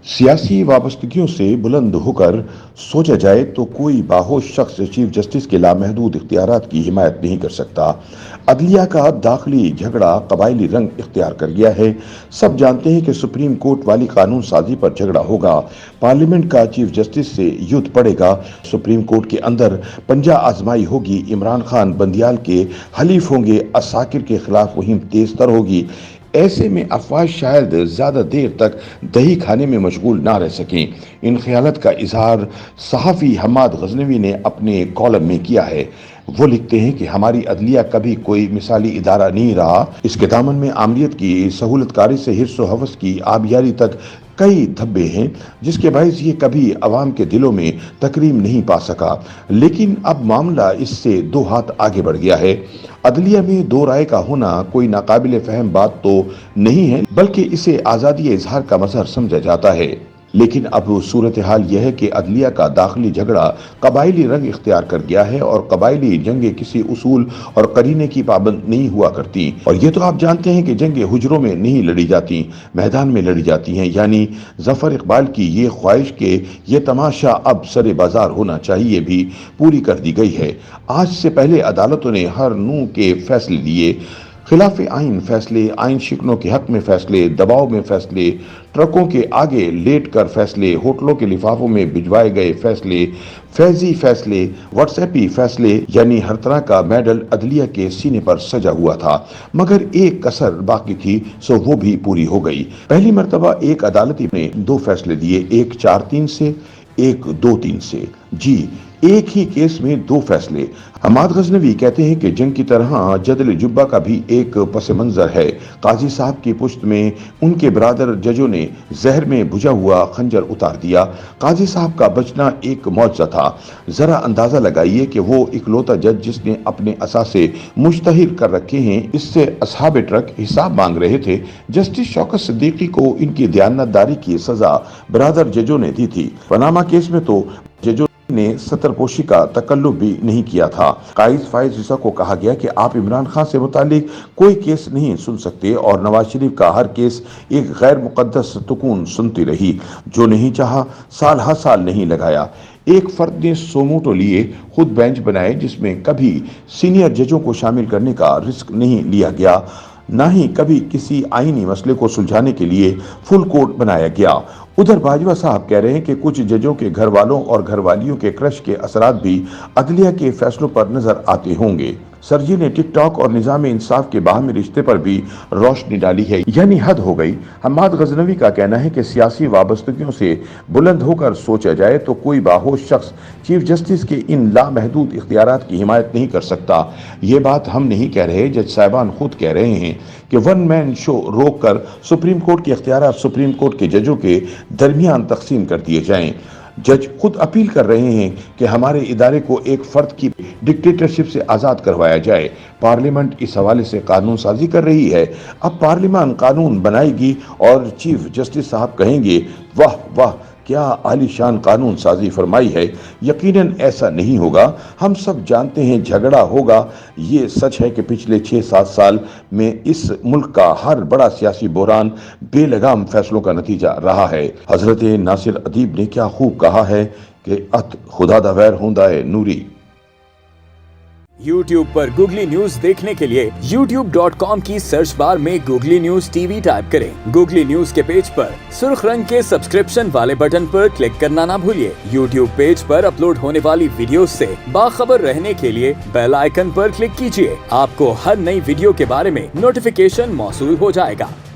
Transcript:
सियासी वाबस्तगियों से बुलंद होकर सोचा जाए तो कोई बाहोश शख्स चीफ जस्टिस के लामहदूद इख्तियारात की हिमायत नहीं कर सकता। अदलिया का दाखिली झगड़ा कबायली रंग इख्तियार कर गया है। सब जानते हैं कि सुप्रीम कोर्ट वाली कानून साजी पर झगड़ा होगा, पार्लियामेंट का चीफ जस्टिस से युद्ध पड़ेगा, सुप्रीम कोर्ट के अंदर पंजा आजमाई होगी, इमरान खान बंदियाल के हलीफ होंगे, असाकिर के खिलाफ मुहिम तेज तर होगी। ऐसे में अफवाज शायद ज्यादा देर तक दही खाने में मशगूल ना रह सकें। इन ख्यालत का इजहार सहाफ़ी हम्माद गजनवी ने अपने कॉलम में किया है। वो लिखते हैं कि हमारी अदलिया कभी कोई मिसाली इदारा नहीं रहा। इसके दामन में आमरीत की सहूलतकारी से हिर्स व हवस की आबियारी तक कई धब्बे हैं, जिसके बायस ये कभी अवाम के दिलों में तकरीम नहीं पा सका। लेकिन अब मामला इससे दो हाथ आगे बढ़ गया है। अदलिया में दो राय का होना कोई नाकाबिल फहम बात तो नहीं है, बल्कि इसे आज़ादी इजहार का मजहर समझा जाता है। लेकिन अब सूरत हाल यह है कि अदलिया का दाखिली झगड़ा कबायली रंग इख्तियार कर गया है और कबायली जंगें किसी उसूल और करीने की पाबंद नहीं हुआ करती। और ये तो आप जानते हैं कि जंगें हुजरों में नहीं लड़ी जाती, मैदान में लड़ी जाती हैं। यानी जफर इकबाल की ये ख्वाहिश के ये तमाशा अब सरे बाजार होना चाहिए भी पूरी कर दी गई है। आज से पहले अदालतों ने हर नूं के फैसले लिए, खिलाफ आइन फैसले, आइन शिकनों के हक में फैसले, दबाव में फैसले, ट्रकों के आगे लेट कर फैसले, होटलों के लिफाफों में भिजवाए गए फैसले, फैजी फैसले, व्हाट्सएपी फैसले, यानी हर तरह का मेडल अदलिया के सीने पर सजा हुआ था। मगर एक कसर बाकी थी, सो वो भी पूरी हो गई। पहली मर्तबा एक अदालती ने दो फैसले दिए, एक 4-3 से, एक 2-3 से। जी, एक ही केस में दो फैसले। हम्माद गजनवी कहते हैं कि जंग की तरह जदल जुब्बा का भी एक पस मंजर है। काजी साहब की पुश्त में उनके बरादर जजों ने जहर में बुझा हुआ खंजर उतार दिया। काजी साहब का बचना एक मौजज़ा था। जरा अंदाजा लगाइए कि वो इकलौता जज जिसने अपने असासे मुश्तहिर कर रखे हैं, इससे असहाब ट्रक हिसाब मांग रहे थे। जस्टिस शौकत सिद्दीकी को इनकी दयानतदारी की सजा बरादर जजों ने दी थी। पनामा केस में तो जजों ने सतरपोशी का तकल्लुफ भी नहीं किया था। काइस फाइज ईसा को कहा गया कि आप इमरान खान से मुतालिक कोई केस नहीं सुन सकते, और नवाज शरीफ का हर केस एक गैर मुकद्दस तुकून सुनती रही। जो नहीं चाहा साल हर साल नहीं लगाया। एक फर्द ने सोमोटो लिए खुद बेंच बनाए, जिसमें कभी सीनियर जजों को शामिल करने का रिस्क नहीं लिया गया, ना ही कभी किसी आईनी मसले को सुलझाने के लिए फुल कोर्ट बनाया गया। उधर बाजवा साहब कह रहे हैं कि कुछ जजों के घर वालों और घरवालियों के क्रश के असरात भी अदलिया के फैसलों पर नजर आते होंगे। सर जी ने टिकटॉक और निजाम इंसाफ के बाहमी रिश्ते पर भी रोशनी डाली है, यानी हद हो गई। हम्माद गजनवी का कहना है कि सियासी वाबस्तगियों से बुलंद होकर सोचा जाए तो कोई बाहोश शख्स चीफ जस्टिस के इन लामहदूद इख्तियारात की हिमायत नहीं कर सकता। ये बात हम नहीं कह रहे, जज साहिबान खुद कह रहे हैं कि वन मैन शो रोक कर सुप्रीम कोर्ट के इख्तियारात सुप्रीम कोर्ट के जजों के दरमियान तकसीम कर दिए जाएं। जज खुद अपील कर रहे हैं कि हमारे इदारे को एक फर्द की डिक्टेटरशिप से आज़ाद करवाया जाए। पार्लियामेंट इस हवाले से कानून साजी कर रही है। अब पार्लियामान कानून बनाएगी और चीफ जस्टिस साहब कहेंगे, वाह वाह क्या आलीशान कानून साजी फरमाई है। यकीनन ऐसा नहीं होगा। हम सब जानते हैं झगड़ा होगा। ये सच है कि पिछले 6-7 साल में इस मुल्क का हर बड़ा सियासी बहरान बेलगाम फैसलों का नतीजा रहा है। हजरत नासिर अदीब ने क्या खूब कहा है कि अत खुदा दा वैर होंदा है नूरी। YouTube पर गूगली न्यूज देखने के लिए youtube.com की सर्च बार में गूगली न्यूज टीवी टाइप करें। गूगली न्यूज के पेज पर सुर्ख रंग के सब्सक्रिप्शन वाले बटन पर क्लिक करना ना भूलिए। YouTube पेज पर अपलोड होने वाली वीडियो से बाखबर रहने के लिए बेल आइकन पर क्लिक कीजिए। आपको हर नई वीडियो के बारे में नोटिफिकेशन मौसूल हो जाएगा।